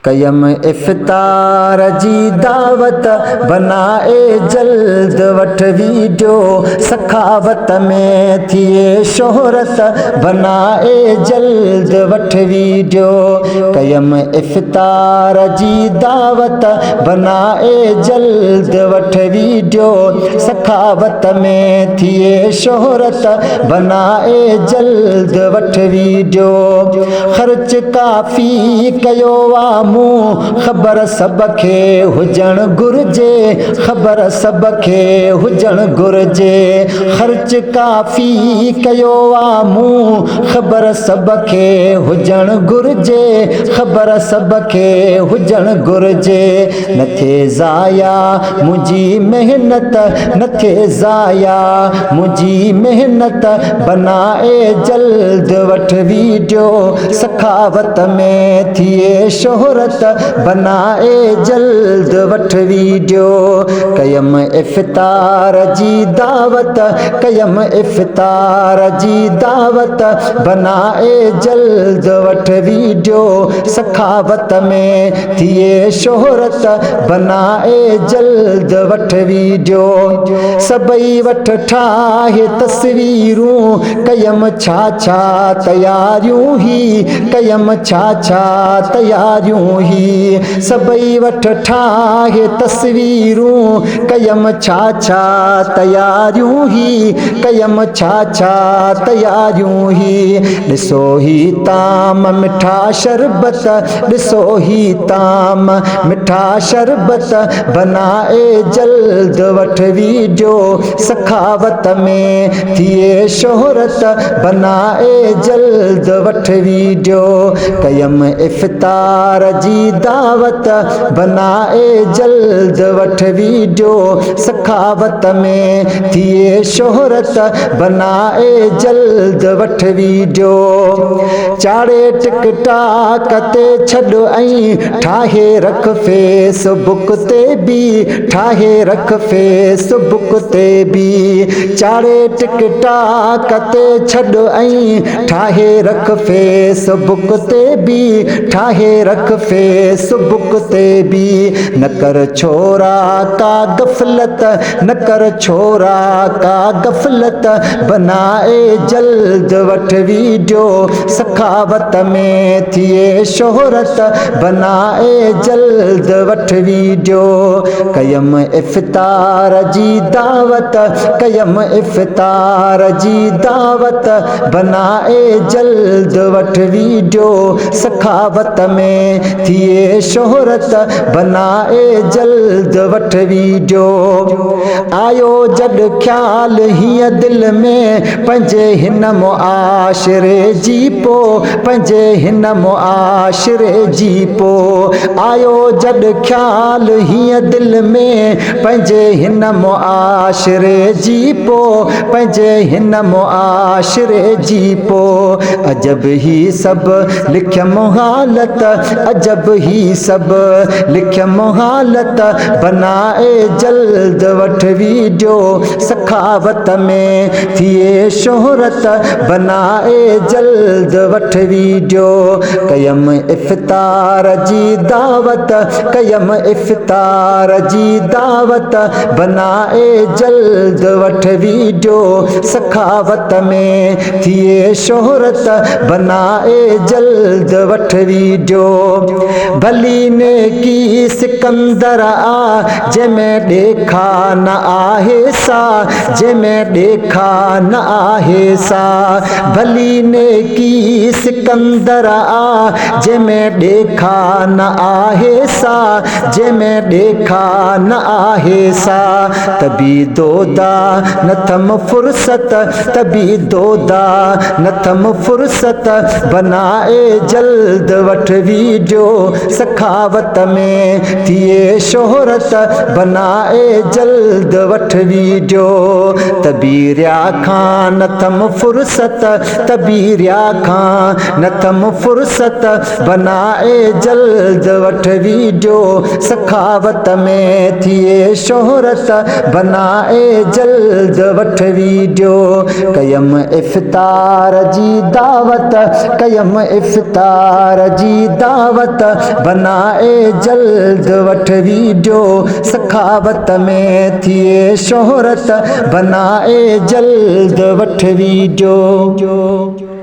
कयम इफ्तार जी दावत बनाए जल्द वठ वीडियो सखावत में थिए शोहरत बनाए जल्द वठ वीडियो कयम इफ्तार जी दावत बनाए जल्द वठ वीडियो सखावत में थिए शोहरत बनाए जल्द वठ वीडियो ख़र्च काफ़ी कयो ख़बर सब खे हुजण घुर्जे ख़बर सब खे हुजण घुर्जे ख़र्च काफ़ी कयो ख़बर सब खे हुजण घुर्जे ख़बर सब खे हुजण घुर्जे न थिए ज़ाया मुंहिंजी मेहनत न थिए ज़ाया मुंहिंजी मेहनत बनाए जल्द वठ वीडियो सखावत में थिए शोहरत बनाए जल्द वठ वीडियो कयम इफ्तार जी दावत कयम इफ्तार जी दावत बनाए जल्द वठ वीडियो सखावत में थिए शोहरत बनाए जल्द वठ वीडियो सबई वठ ठाहे तस्वीरूं कयम छा छा तयारियूं ही कयम छा छा तयारियूं ही सबई वठ ठाहे तस्वीरूं कयम छा छा तयारियूं ही कयम छा छा तयारियूं ही ॾिसो ही ताम मिठा शरबत ॾिसो ही ताम मिठा शरबत बनाए जल्द वठ वीडियो सखावत में थिए शोहरत बनाए जल्द वठ वीडियो कयम इफ्तार जी दावत बनाए जल्द वठ वीडियो सखावत में थिए शोहरत बनाए जल्द वठ वीडियो चाड़े टिकटाक ते छॾ ऐं ठाहे रख फेसबुक ते बि ठाहे रख फेसबुक ते बि चाड़े टिकटाक ते छॾ ऐं ठाहे रख फेसबुक ते बि ठाहे रख फेसबुक ते बि न कर छोरा का गफलत न कर छोरा का गफलत बनाए जल्द वठ वीडियो सखावत में थिए शोहरत बनाए जल्द वठ वीडियो कयम इफ्तार जी दावत कयम इफ्तार जी दावत बनाए जल्द वठ वीडियो सखावत में थिए शोहरत बनाए जल्द वठ वीडियो आयो जड ख्याल हीअं दिल में पंहिंजे हिन मुआशिरे जी पो पंहिंजे हिन मुआशिरे जी पो आयो जड ख्याल हीअं दिल में पंहिंजे हिन मुआशिरे जी पो पंहिंजे हिन मुआशिरे जी पो अजब ही सब लिखियम हालत अजब ही सब लिखियम हालत बनाए जल्द वठ वीडियो सखावत में थिए शोहरत बनाए जल्द वठ वीडियो कयम इफ्तार जी दावत कयम इफ्तार जी दावत बनाए जल्द वठ वीडियो सखावत में थिए शोहरत बनाए जल्द वठ वीडियो भली ने की सिकंदर आ जंहिंमें ॾेखा न आहे सा जंहिंमें ॾेखा न आहे सा भली ने की सिकंदर आ जंहिंमें ॾेखा न आहे सा जंहिंमें ॾेखा न आहे सा तभी दोदा नथम फुर्सत तभी दोदा नथम फुर्सत बनाए जल्द वठ वीडियो सखावत में थिए शोहरत बनाए जल्द वठ वीडियो तबीरिया खान नथम फुर्सत तबीरिया खान नथम फुर्सत बनाए जल्द वठ वीडियो सखावत में थिए शोहरत बनाए जल्द वठ वीडियो कयम इफ्तार जी दावत कयम इफ्तार जी दावत सखावत बनाए जल्द वठ वीडियो सखावत में थिए शोहरत बनाए जल्द वठ वीडियो।